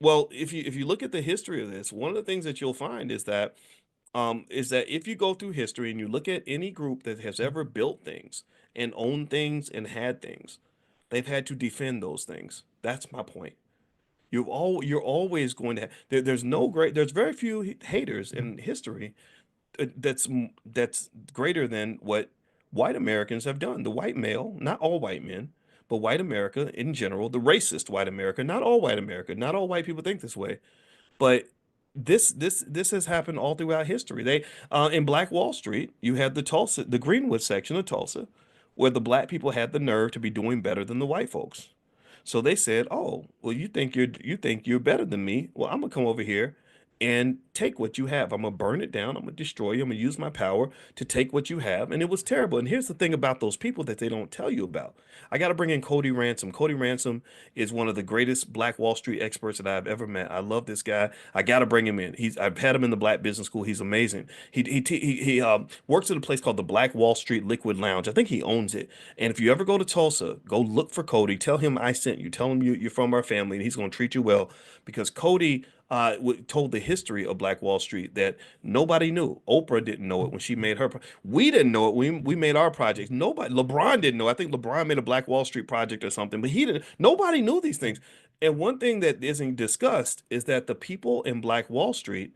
Well, if you look at the history of this, one of the things that you'll find is that if you go through history and you look at any group that has ever built things and owned things and had things, they've had to defend those things. That's my point. You're always going to there's very few haters in history that's greater than what white Americans have done. The white male, not all white men, but white America in general, the racist white America, not all white America, not all white people think this way, but this has happened all throughout history. They in Black Wall Street, you had the Greenwood section of Tulsa, where the black people had the nerve to be doing better than the white folks. So they said, "Oh, well, you think you're better than me. Well, I'm gonna come over here and take what you have. I'm gonna burn it down. I'm gonna destroy you. I'm gonna use my power to take what you have." And it was terrible. And here's the thing about those people that they don't tell you about. I got to bring in Cody Ransom. Cody Ransom is one of the greatest Black Wall Street experts that I've ever met. I love this guy. I got to bring him in. I've had him in the Black Business School. He's amazing. He works at a place called the Black Wall Street Liquid Lounge. I think he owns it. And if you ever go to Tulsa, go look for Cody. Tell him I sent you. Tell him you're from our family, and he's going to treat you well because Cody told the history of Black Wall Street that nobody knew. Oprah didn't know it when she made her. We didn't know it. We made our projects. Nobody. LeBron didn't know. I think LeBron made a Black Wall Street project or something, but he didn't. Nobody knew these things. And one thing that isn't discussed is that the people in Black Wall Street,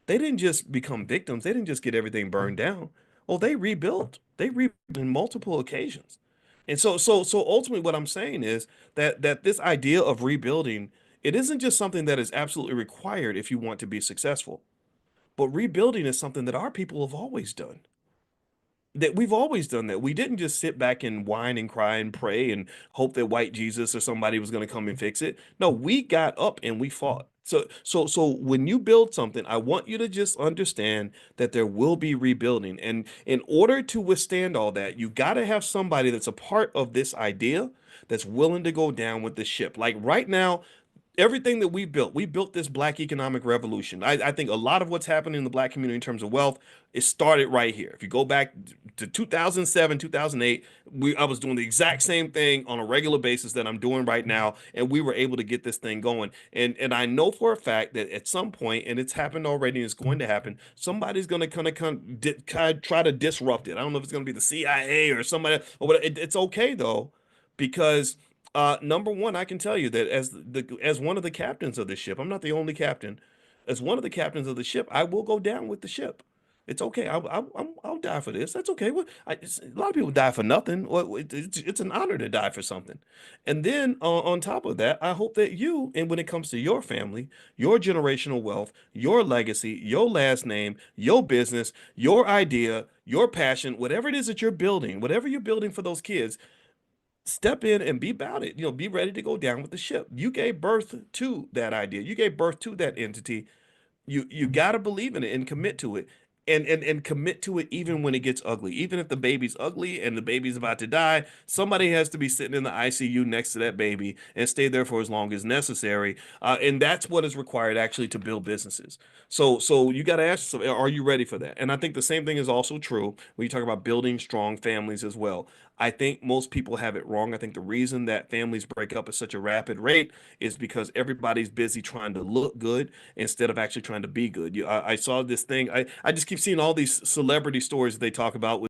they didn't just become victims. They didn't just get everything burned down. Oh, they rebuilt. They rebuilt in multiple occasions. And so ultimately what I'm saying is that this idea of rebuilding, it isn't just something that is absolutely required if you want to be successful, but rebuilding is something that our people have always done. That we've always done that. We didn't just sit back and whine and cry and pray and hope that white Jesus or somebody was going to come and fix it. No, we got up and we fought. So when you build something, I want you to just understand that there will be rebuilding. And in order to withstand all that, you got to have somebody that's a part of this idea that's willing to go down with the ship. Like right now, everything that we built this black economic revolution. I think a lot of what's happening in the black community in terms of wealth, it started right here. If you go back to 2007, 2008, I was doing the exact same thing on a regular basis that I'm doing right now, and we were able to get this thing going. And I know for a fact that at some point, and it's happened already, and it's going to happen, somebody's going to kind of try to disrupt it. I don't know if it's going to be the CIA or somebody, or what. It's okay though, because number one, I can tell you that as one of the captains of the ship, I'm not the only captain. As one of the captains of the ship, I will go down with the ship. It's okay. I'll die for this. That's okay. A lot of people die for nothing. It's an honor to die for something. And then on top of that, I hope that you, and when it comes to your family, your generational wealth, your legacy, your last name, your business, your idea, your passion, whatever it is that you're building, whatever you're building for those kids, step in and be about it. Be ready to go down with the ship. You gave birth to that idea. You gave birth to that entity. You got to believe in it and commit to it. And commit to it even when it gets ugly. Even if the baby's ugly and the baby's about to die, somebody has to be sitting in the ICU next to that baby and stay there for as long as necessary. And that's what is required actually to build businesses. So you got to ask yourself, are you ready for that? And I think the same thing is also true when you talk about building strong families as well. I think most people have it wrong. I think the reason that families break up at such a rapid rate is because everybody's busy trying to look good instead of actually trying to be good. I saw this thing. I just keep seeing all these celebrity stories that they talk about with